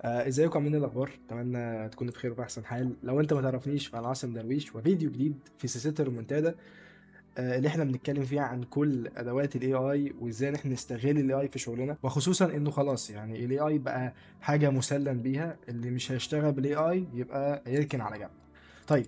ازيكم عاملين ايه الاخبار؟ اتمنى تكونوا بخير وفي احسن حال. لو انت ما تعرفنيش فانا عاصم درويش وفيديو جديد في سلسله الريمونتادا، اللي احنا بنتكلم فيها عن كل ادوات الاي اي وازاي احنا نستغل الاي اي في شغلنا، وخصوصا انه خلاص يعني الاي اي بقى حاجه مسلم بيها. اللي مش هيشتغل بالاي اي يبقى يركن على جنب. طيب،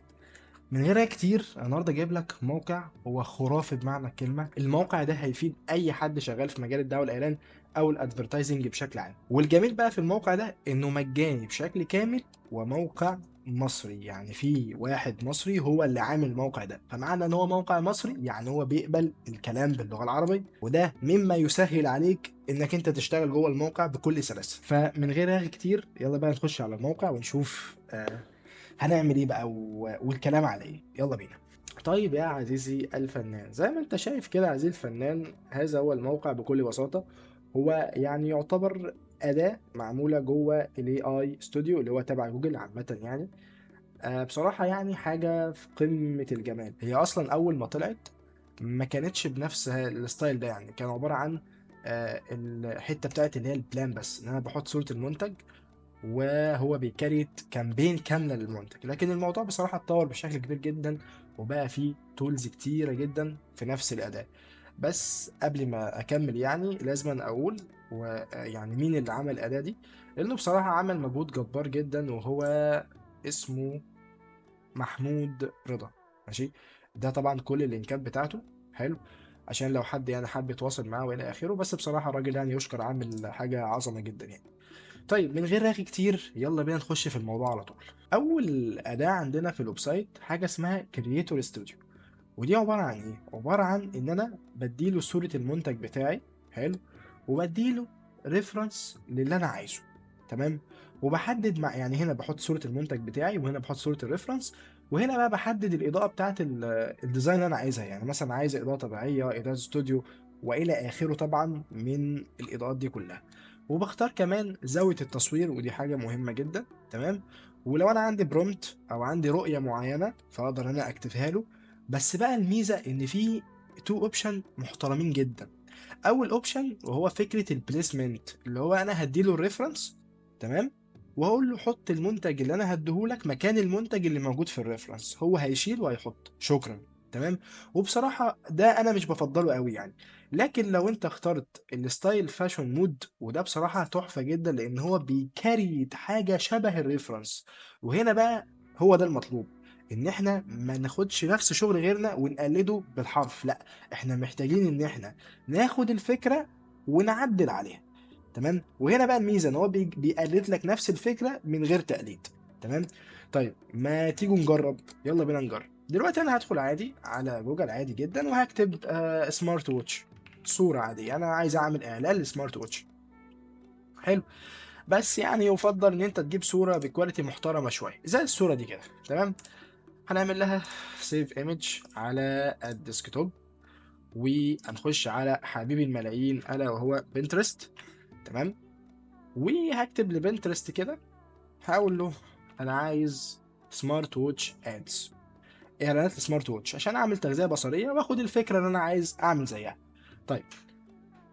من غيرها كتير أنا النهارده جايب لك موقع هو خرافي بمعنى الكلمه. الموقع ده هيفيد اي حد شغال في مجال الدعوه والاعلان او الادفرتايزنج بشكل عام. والجميل بقى في الموقع ده انه مجاني بشكل كامل، وموقع مصري، يعني في واحد مصري هو اللي عامل الموقع ده. فمعنى ان هو موقع مصري يعني هو بيقبل الكلام باللغه العربيه، وده مما يسهل عليك انك انت تشتغل جوه الموقع بكل سلاسه. فمن غير رغي كتير يلا بقى نخش على الموقع ونشوف هنعمل ايه بقى والكلام على ايه. يلا بينا. طيب يا عزيزي الفنان، زي ما انت شايف كده يا عزيزي الفنان، هذا هو الموقع بكل بساطة. هو يعني يعتبر أداة معمولة جوه الاي اي ستوديو اللي هو تبع جوجل عامة يعني. بصراحة يعني حاجة في قمة الجمال. هي أصلا أول ما طلعت ما كانتش بنفس الستايل ده، يعني كان عبارة عن الحتة بتاعت اللي هي البلان، بس إن أنا بحط صورة المنتج وهو بيكريت كامبين كامله للمنتج. لكن الموضوع بصراحه اتطور بشكل كبير جدا، وبقى فيه تولز كتيره جدا في نفس الاداء. بس قبل ما اكمل يعني لازم اقول ويعني مين اللي عمل الاداه دي، لانه بصراحه عمل مجهود جبار جدا، وهو اسمه محمود رضا. ماشي. ده طبعا كل اللينكات بتاعته حلو، عشان لو حد يعني حب يتواصل معاه والى اخره. بس بصراحه الراجل يعني يشكر، عامل حاجه عظمه جدا يعني. طيب من غير رغي كتير يلا بينا نخش في الموضوع على طول. اول اداة عندنا في الويب سايت حاجة اسمها كرييتور ستوديو. ودي عبارة عن ايه؟ عبارة عن ان انا بديله صورة المنتج بتاعي، حلو، وبديله ريفرنس للي انا عايزه. تمام. وبحدد مع يعني هنا بحط صورة المنتج بتاعي، وهنا بحط صورة الريفرنس، وهنا بقى بحدد الإضاءة بتاعت الديزاين اللي أنا عايزها. يعني مثلا عايز إضاءة طبيعية، إضاءة استوديو، وإلى آخره طبعا من الإضاءات دي كلها. وبختار كمان زاوية التصوير، ودي حاجة مهمة جدا. تمام. ولو أنا عندي برومت أو عندي رؤية معينة فأقدر أنا أكتبها له. بس بقى الميزة إن في تو أوبشن محترمين جدا. اول اوبشن وهو فكره البليسمنت، اللي هو انا هديله الريفرنس، تمام، وهقول له حط المنتج اللي انا هديهولك مكان المنتج اللي موجود في الريفرنس. هو هيشيل وهيحط، شكرا. تمام. وبصراحه ده انا مش بفضله قوي يعني. لكن لو انت اخترت الستايل فاشون مود، وده بصراحه تحفه جدا لان هو بيكريت حاجه شبه الريفرنس. وهنا بقى هو ده المطلوب، ان احنا ما ناخدش نفس شغل غيرنا ونقلده بالحرف، لا، احنا محتاجين ان احنا ناخد الفكره ونعدل عليها. تمام. وهنا بقى الميزه ان هو بيقلد لك نفس الفكره من غير تقليد. تمام. طيب ما تيجوا نجرب، يلا بينا نجرب. دلوقتي انا هدخل عادي على جوجل عادي جدا، وهكتب سمارت ووتش، صوره عاديه. انا عايز اعمل اعلان لسمارت ووتش، حلو. بس يعني يفضل ان انت تجيب صوره بكواليتي محترمه شويه زي الصوره دي كده. تمام. هنعمل لها سيف ايمج على الديسكتوب، وهنخش على حبيب الملايين الا وهو بنترست. تمام. وهكتب لبنترست كده، هقول له انا عايز سمارت ووتش ادز، اعلانات السمارت ووتش، عشان اعمل تغذيه بصريه واخد الفكره اللي انا عايز اعمل زيها. طيب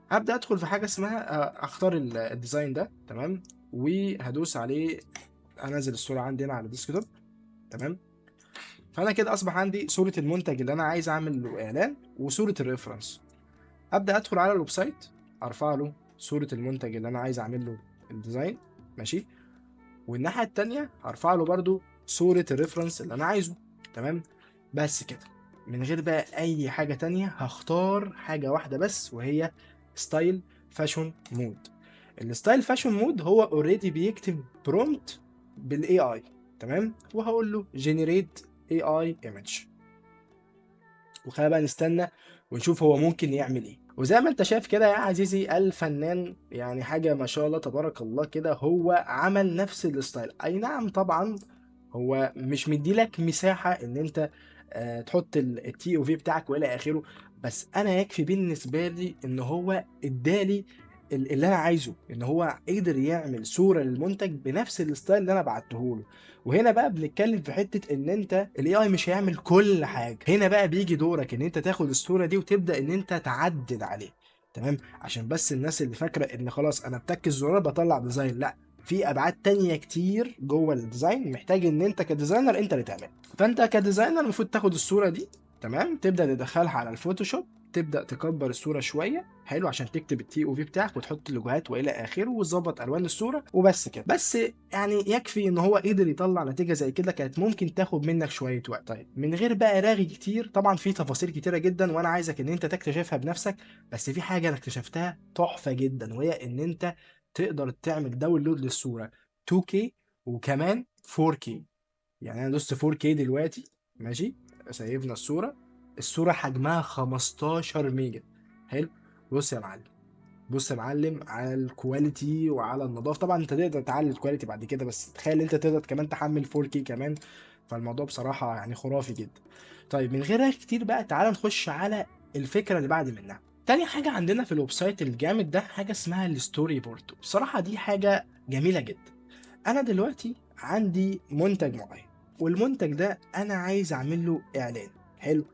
هبدا ادخل في حاجه اسمها اختار الديزاين ده. تمام. وهدوس عليه، انزل الصوره عندي هنا على الديسكتوب. تمام. فانا كده اصبح عندي صوره المنتج اللي انا عايز اعمل له اعلان وصوره الريفرنس. ابدا ادخل على الويب سايت، ارفع له صوره المنتج اللي انا عايز اعمل له الديزاين. ماشي. والناحيه التانيه هرفع له برضو صوره الريفرنس اللي انا عايزه. تمام. بس كده. من غير بقى اي حاجه تانية هختار حاجه واحده بس، وهي ستايل فاشون مود. الستايل فاشون مود هو اوريدي بيكتب برومت بالاي اي. تمام. وهقول له جنريت اي اي ايمج، وخلينا بقى نستنى ونشوف هو ممكن يعمل ايه. وزي ما انت شايف كده يا عزيزي الفنان، يعني حاجة ما شاء الله تبارك الله كده، هو عمل نفس الستايل. اي نعم طبعا هو مش مديلك مساحة ان انت تحط التي او في بتاعك والى اخره. بس انا يكفي بالنسبة لي ان هو ادالي اللي انا عايزه، ان هو قدر يعمل صورة للمنتج بنفس الستايل اللي انا بعته له. وهنا بقى بنتكلم في حته ان انت الاي اي مش هيعمل كل حاجه. هنا بقى بيجي دورك ان انت تاخد الصوره دي وتبدا ان انت تعدل عليها. تمام. عشان بس الناس اللي فاكره ان خلاص انا بتك الزرار بطلع ديزاين، لا، في ابعاد تانية كتير جوه الديزاين محتاج ان انت كديزاينر انت اللي تعملها. فانت كديزاينر المفروض تاخد الصوره دي، تمام، تبدا تدخلها على الفوتوشوب، تبدا تكبر الصوره شويه، حلو، عشان تكتب التي او في بتاعك وتحط اللوجوهات والى اخره وتظبط الوان الصوره وبس كده. بس يعني يكفي ان هو قدر يطلع نتيجه زي كده. كانت ممكن تاخد منك شويه وقت. طيب من غير بقى رغي كتير، طبعا في تفاصيل كتيره جدا وانا عايزك ان انت تكتشفها بنفسك، بس في حاجه انا اكتشفتها تحفه جدا، وهي ان انت تقدر تعمل داونلود للصوره 2K وكمان 4K. يعني انا دوست 4K دلوقتي، ماشي، سيبنا الصورة حجمها 15 ميجا. حلو. بص يا معلم، بص يا معلم على الكواليتي وعلى النظافة. طبعا انت تقدر تعلي الكواليتي بعد كده، بس تخيل انت تقدر كمان تحمل 4K كمان. فالموضوع بصراحة يعني خرافي جدا. طيب من غير رأي كتير بقى، تعال نخش على الفكرة اللي بعد منها. تاني حاجة عندنا في الويب سايت الجامد ده حاجة اسمها الستوري بورد. بصراحة دي حاجة جميلة جدا. انا دلوقتي عندي منتج معين، والمنتج ده انا عايز اعمل له اعلان. حلو.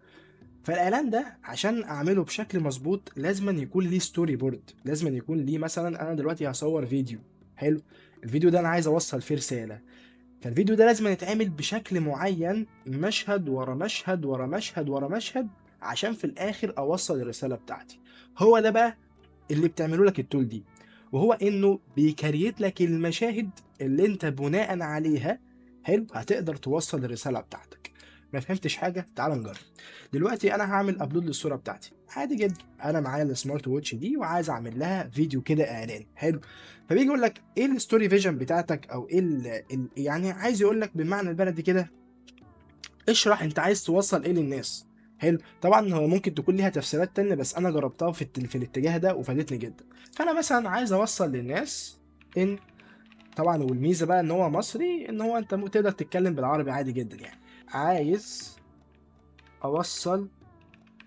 فالاعلان ده عشان اعمله بشكل مظبوط لازم يكون ليه ستوري بورد، لازم يكون ليه مثلا انا دلوقتي هصور فيديو. حلو. الفيديو ده انا عايز اوصل فيه رسالة، فالفيديو ده لازم يتعمل بشكل معين، مشهد ورا مشهد ورا مشهد ورا مشهد، عشان في الاخر اوصل الرسالة بتاعتي. هو ده بقى اللي بتعمله لك التول دي، وهو انه بيكريت لك المشاهد اللي انت بناء عليها، حلو، هتقدر توصل الرساله بتاعتك. ما فهمتش حاجه؟ تعال نجرب. دلوقتي انا هعمل ابلود للصوره بتاعتي عادي جدا، انا معايا السمارت ووتش دي وعايز اعمل لها فيديو كده اعلان. حلو. فبيجي يقول لك ايه الستوري فيجن بتاعتك، او ايه يعني عايز يقول لك بالمعنى البلدي كده، اشرح انت عايز توصل ايه للناس. حلو. طبعا هو ممكن تكون ليها تفسيرات تانية، بس انا جربتها في الاتجاه ده وفادتني جدا. فانا مثلا عايز اوصل للناس ان، طبعا والميزه بقى ان هو مصري، ان هو انت تقدر تتكلم بالعربي عادي جدا يعني. عايز اوصل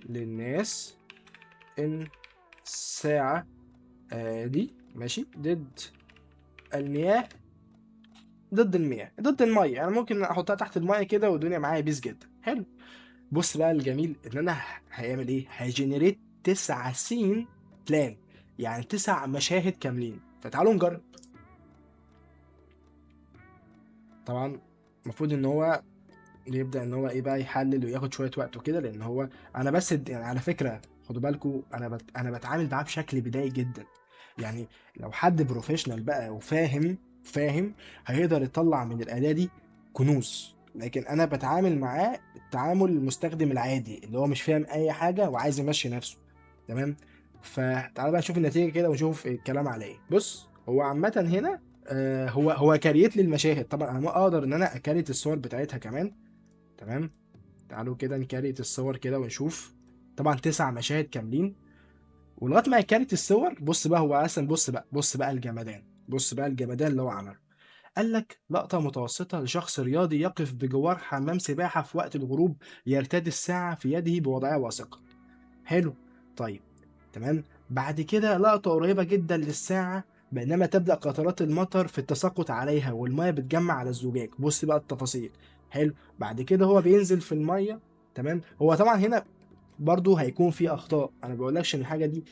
للناس ان الساعه دي ماشي المياه ضد المياه ضد الميه. انا ممكن احطها تحت الميه كده والدنيا معايا بيس جدا. حلو. بص بقى الجميل ان انا هيعمل ايه، هيجنريت 9 سين بلان، يعني 9 مشاهد كاملين. فتعالوا نجرب. طبعا المفروض ان هو يبدا ان هو ايه بقى يحلل وياخد شويه وقت وكده، لان هو انا بس يعني على فكره خدوا بالكم، انا بتعامل معاه بشكل بدائي جدا. يعني لو حد بروفيشنال بقى وفاهم هيقدر يطلع من الاداه دي كنوز، لكن انا بتعامل معاه التعامل المستخدم العادي اللي هو مش فاهم اي حاجه وعايز يمشي نفسه. تمام. فتعال بقى نشوف النتيجه كده ونشوف الكلام على ايه. بص هو عامه هنا هو كريت لي المشاهد. طبعا انا ما اقدر ان انا اكريت الصور بتاعتها كمان. تمام. تعالوا كده نكريت الصور كده ونشوف. طبعا 9 مشاهد كاملين. ولغايه ما يكريت الصور، بص بقى هو اصلا، بص بقى الجمدان، بص بقى الجمدان اللي هو عمله. قال لك لقطة متوسطة لشخص رياضي يقف بجوار حمام سباحة في وقت الغروب، يرتدي الساعة في يده بوضعية واثقة. حلو. طيب. تمام. بعد كده لقطة قريبة جدا للساعة، بينما تبدأ قطرات المطر في التساقط عليها والمية بتجمع على الزجاج. بص بقى التفاصيل. حلو. بعد كده هو بينزل في المية. تمام. هو طبعا هنا برضو هيكون في اخطاء، انا ما بقولكش ان الحاجه دي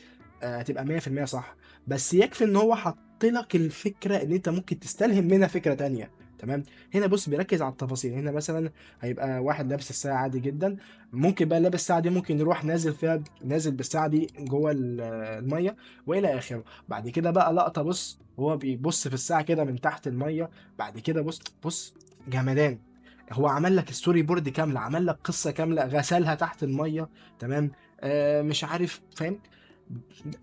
هتبقى 100% صح، بس يكفي ان هو حط لك الفكره ان انت ممكن تستلهم منها فكره تانية. تمام. هنا بص بيركز على التفاصيل. هنا مثلا هيبقى واحد لابس الساعه عادي جدا، ممكن بقى لابس الساعه دي ممكن يروح نازل فيها، نازل بالساعه دي جوه الميه والى اخره. بعد كده بقى لقطه، بص هو بيبص في الساعه كده من تحت الميه. بعد كده بص جمدان. هو عمل لك ستوري بورد كامله، عمل لك قصه كامله غسلها تحت الميه. تمام. مش عارف فاهم.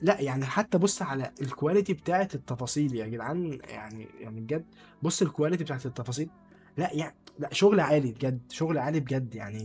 لا يعني حتى بص على الكواليتي بتاعت التفاصيل يا جدعان، يعني بجد. بص الكواليتي بتاعت التفاصيل. لا يعني لا، شغل عالي بجد، شغل عالي بجد يعني.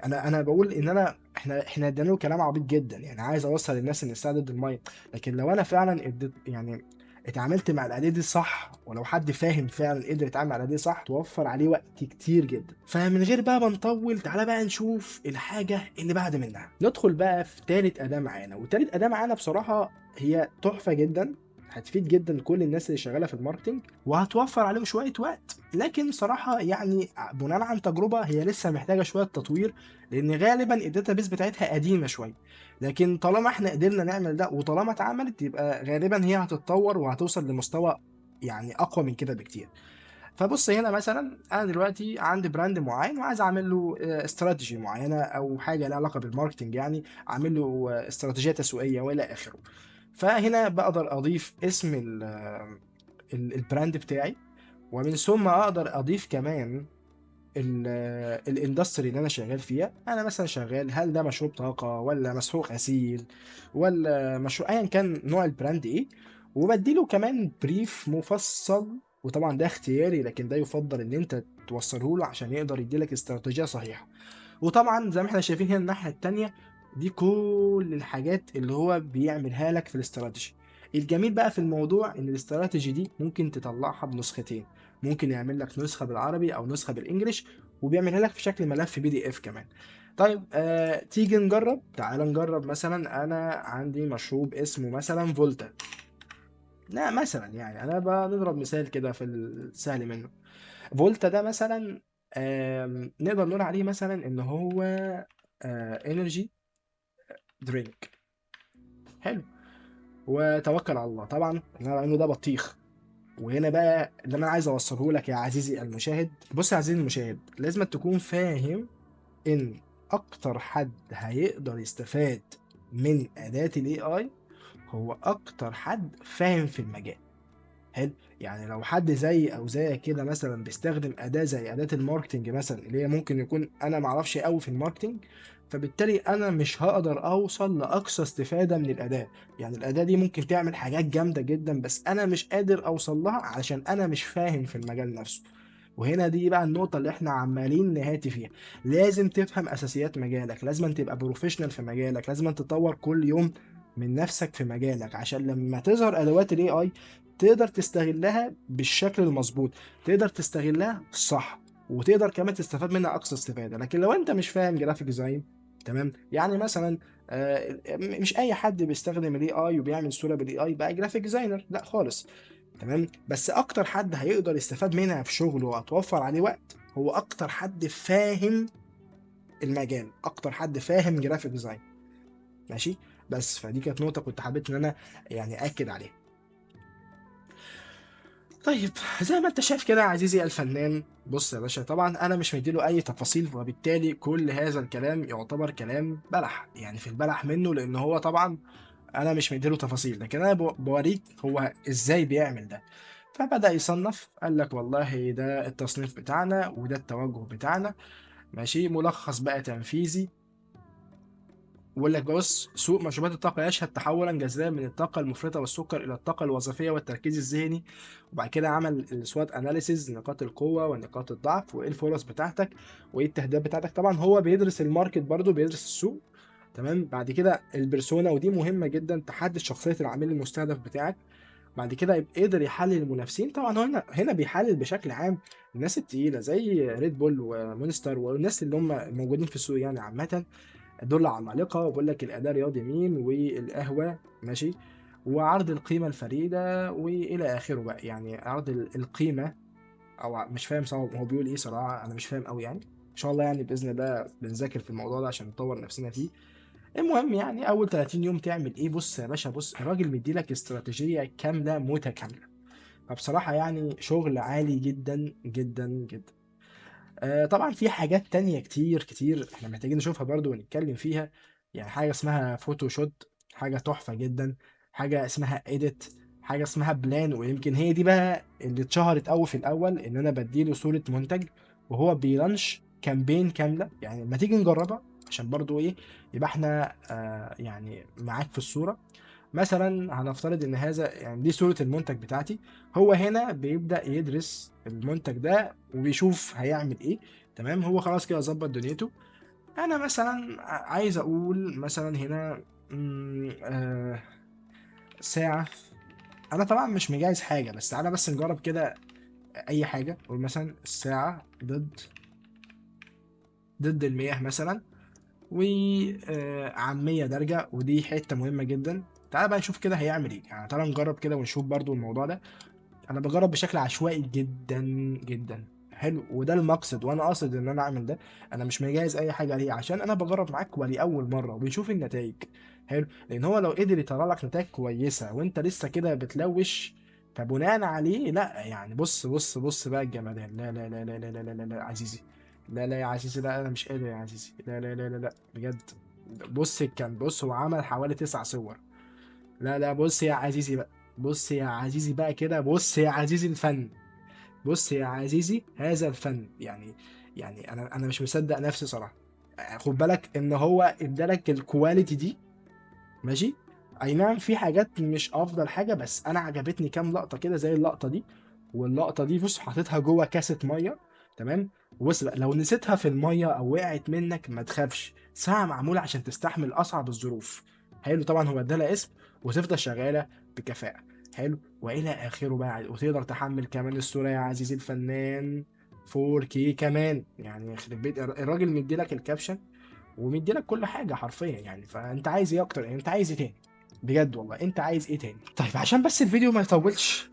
انا بقول ان احنا ادينا له كلام عبيط جدا، يعني عايز اوصل للناس ان الساعه ضد الميه. لكن لو انا فعلا اديت يعني اتعاملت مع الاداه دي صح، ولو حد فاهم فعلا قدر يتعامل مع الاداه دي صح، توفر عليه وقت كتير جدا. فمن غير بقى ما نطول، تعالى بقى نشوف الحاجه اللي بعد منها. ندخل بقى في تالت اداه معانا، وتالت اداه معانا بصراحه هي تحفه جدا، هتفيد جدا كل الناس اللي شغاله في الماركتنج وهتوفر عليهم شويه وقت. لكن صراحه يعني بناء عن تجربه هي لسه محتاجه شويه تطوير، لان غالبا الداتابيس بتاعتها قديمه شويه. لكن طالما احنا قدرنا نعمل ده وطالما اتعملت، يبقى غالبا هي هتتطور وهتوصل لمستوى يعني اقوى من كده بكتير. فبص هنا مثلا انا دلوقتي عندي براند معين وعايز اعمل له استراتيجي معينه او حاجه لها علاقه بالماركتنج، يعني اعمل له استراتيجيه تسويقيه والى اخره. فهنا بقدر اضيف اسم البراند بتاعي، ومن ثم اقدر اضيف كمان الاندستري اللي انا شغال فيها. انا مثلا شغال، هل ده مشروب طاقه ولا مسحوق غسيل ولا مشروع، ايا كان نوع البراند ايه. وبديله كمان بريف مفصل، وطبعا ده اختياري لكن ده يفضل ان انت توصله له عشان يقدر يديلك استراتيجيه صحيحه. وطبعا زي ما احنا شايفين هنا الناحيه التانيه، دي كل الحاجات اللي هو بيعملها لك في الاستراتيجي. الجميل بقى في الموضوع ان الاستراتيجي دي ممكن تطلعها بنسختين، ممكن يعمل لك نسخه بالعربي او نسخه بالانجليش، وبيعملها لك في شكل ملف PDF كمان. طيب تيجي نجرب، تعال نجرب. مثلا انا عندي مشروب اسمه مثلا فولتا، لا مثلا يعني انا بنضرب مثال كده في السهل منه. فولتا ده مثلا نقدر نقول عليه مثلا ان هو انرجي درينك. حلو. وتوكل على الله طبعا لانه ده بطيخ. وهنا بقى اللي انا عايز اوصله لك يا عزيزي المشاهد، بص يا عزيزي المشاهد، لازم تكون فاهم ان اكتر حد هيقدر يستفاد من اداة الاي اي هو اكتر حد فاهم في المجال. حلو. يعني لو حد زي او زي كده مثلا بيستخدم اداه زي اداه الماركتنج مثلا، اللي هي ممكن يكون انا ما اعرفش قوي في الماركتنج، فبالتالي انا مش هقدر اوصل لاقصى استفاده من الاداه. يعني الاداه دي ممكن تعمل حاجات جامده جدا بس انا مش قادر اوصل لها علشان انا مش فاهم في المجال نفسه. وهنا دي بقى النقطة اللي احنا عمالين نهاتي فيها. لازم تفهم اساسيات مجالك، لازم تبقى بروفيشنال في مجالك، لازم تطور كل يوم من نفسك في مجالك عشان لما تظهر ادوات الاي اي تقدر تستغلها بالشكل المظبوط، تقدر تستغلها صح، وتقدر كمان تستفاد منها اقصى استفاده. لكن لو انت مش فاهم جرافيك ديزاين، تمام، يعني مثلا مش اي حد بيستخدم الاي اي وبيعمل صوره بالاي اي بقى جرافيك ديزاينر، لا خالص. تمام. بس اكتر حد هيقدر يستفاد منها في شغله وهتوفر عليه وقت هو اكتر حد فاهم المجال، اكتر حد فاهم جرافيك ديزاين. ماشي. بس فدي كانت نقطه كنت حبيت ان انا يعني اكد عليها. طيب زي ما انت شايف كده يا عزيزي الفنان، بص يا باشا طبعا انا مش مديله اي تفاصيل، وبالتالي كل هذا الكلام يعتبر كلام بلح، يعني في البلح منه، لان هو طبعا انا مش مديله تفاصيل، لكن انا بوريك هو ازاي بيعمل ده. فبدأ يصنف، قال لك والله ده التصنيف بتاعنا وده التوجه بتاعنا. ماشي. ملخص بقى تنفيذي، بيقول لك بص: سوق مشروبات الطاقة يشهد تحولا جذريا من الطاقة المفرطة والسكر إلى الطاقة الوظيفية والتركيز الذهني. وبعد كده عمل السوات أناليسيز، نقاط القوة ونقاط الضعف وإيه الفرص بتاعتك وإيه التهديدات بتاعتك. طبعا هو بيدرس الماركت برضه، بيدرس السوق. تمام. بعد كده البرسونا، ودي مهمة جدا، تحدد شخصية العميل المستهدف بتاعك. بعد كده يبقى قدر يحلل المنافسين. طبعا هو هنا بيحلل بشكل عام الناس التقيلة زي ريد بول ومونستر والناس اللي هم موجودين في السوق يعني عامة. دول عمالقة، وبقول لك الأداء رياضي مين والقهوة. ماشي. وعرض القيمة الفريدة وإلى آخره بقى، يعني عرض القيمة. أو مش فاهم صراحة هو بيقول إيه، صراحة أنا مش فاهم أوي يعني. إن شاء الله يعني بإذن الله بنذاكر في الموضوع ده عشان نطور نفسنا فيه. المهم يعني أول 30 يوم تعمل إيه؟ بص يا باشا، بص الراجل مديلك استراتيجية كاملة متكاملة. فبصراحة يعني شغل عالي جدا جدا جدا. طبعا في حاجات تانية كتير كتير احنا محتاجين نشوفها برضو ونتكلم فيها. يعني حاجة اسمها فوتوشوت، حاجة تحفة جدا. حاجة اسمها ايديت، حاجة اسمها بلان. ويمكن هي دي بقى اللي اتشهرت قوي في الاول، ان انا بديله صورة منتج وهو بيلانش كامبين كاملة. يعني ما تيجي نجربها عشان برضو ايه، يبقى احنا يعني معاك في الصورة. مثلا هنفترض ان هذا يعني دي صورة المنتج بتاعتي. هو هنا بيبدأ يدرس المنتج ده وبيشوف هيعمل ايه. تمام. هو خلاص كده ظبط دنيته. انا مثلا عايز اقول مثلا هنا ساعة. انا طبعا مش مجهز حاجة، بس تعالى بس نجرب كده اي حاجة. قول مثلا الساعة ضد المياه مثلا، وعامية درجة، ودي حتة مهمة جدا. تعالى بقى نشوف كده هيعمل ايه. يعني تعالى نجرب كده ونشوف برضو الموضوع ده. انا بجرب بشكل عشوائي جدا جدا. حلو. وده المقصد، وانا قاصد ان انا اعمل ده. انا مش مجهز اي حاجه ليه، عشان انا بجرب معاك ولاول مره وبنشوف النتائج. حلو. لان هو لو قدر يطلع لك نتائج كويسه وانت لسه كده بتلوش، فبناء عليه لا يعني، بص بقى الجمدان. لا لا لا لا لا لا لا لا لا عزيزي، لا لا يا عزيزي، لا انا مش قادر يا عزيزي، لا لا لا لا لا بجد. بص كان، بص هو عمل حوالي 9 صور. لا لا بص يا عزيزي بقى، بص يا عزيزي بقى كده، بص يا عزيزي الفن، بص يا عزيزي هذا الفن يعني. يعني انا مش مصدق نفسي صراحة. خد بالك ان هو ادالك الكواليتي دي، ماشي. اي نعم في حاجات مش افضل حاجه، بس انا عجبتني كام لقطه كده زي اللقطه دي. واللقطه دي بص حاططها جوه كاسه ميه، تمام. وبص بقى لو نسيتها في الميه او وقعت منك ما تخافش، ساعه معموله عشان تستحمل اصعب الظروف. حلو، طبعا هو ادالها اسم وتفضل شغاله بكفاءه. حلو والى اخره بقى، وتقدر تحمل كمان الصوره يا عزيزي الفنان 4K كمان. يعني يخرب بيت الراجل مديلك الكابشن ومديلك كل حاجه حرفيا يعني. فانت عايز ايه اكتر يعني؟ انت عايز ايه تاني؟ بجد والله انت عايز ايه تاني؟ طيب عشان بس الفيديو ما يطولش،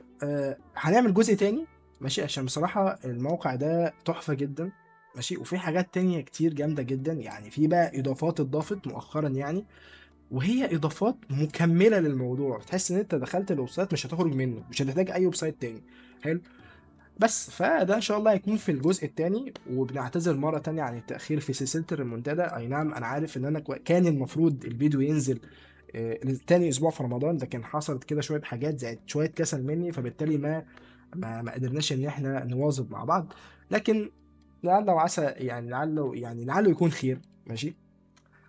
هنعمل جزء تاني، ماشي. عشان بصراحه الموقع ده تحفه جدا، ماشي. وفي حاجات تانية كتير جامده جدا يعني، في بقى اضافات اتضافت مؤخرا يعني، وهي اضافات مكمله للموضوع. تحس ان انت دخلت الويب سايت مش هتخرج منه، مش هتحتاج اي ويب سايت تاني. حلو. بس فده ان شاء الله هيكون في الجزء الثاني. وبنعتذر مره تانية عن التاخير في سلسله الريمونتادا. اي نعم انا عارف ان انا كان المفروض الفيديو ينزل تاني اسبوع في رمضان، لكن حصلت كده شويه حاجات زائد شويه كسل مني، فبالتالي ما قدرناش ان احنا نواظب مع بعض. لكن لعل وعسى يعني، لعله يكون خير، ماشي.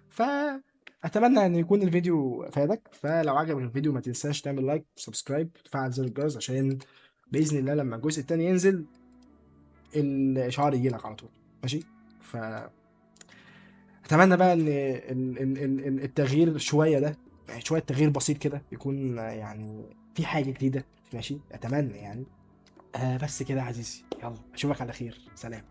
فاتمنى ان يكون الفيديو فادك. فلو عجبك الفيديو ما تنساش تعمل لايك وسبسكرايب وتفعل زر الجرس، عشان باذن الله لما الجزء التاني ينزل الاشعار يجي لك على طول، ماشي. فاتمنى بقى ان التغيير شويه ده، يعني شويه تغيير بسيط كده يكون يعني في حاجه جديده، ماشي. اتمنى يعني. بس كده يا عزيزي، يلا اشوفك على خير، سلام.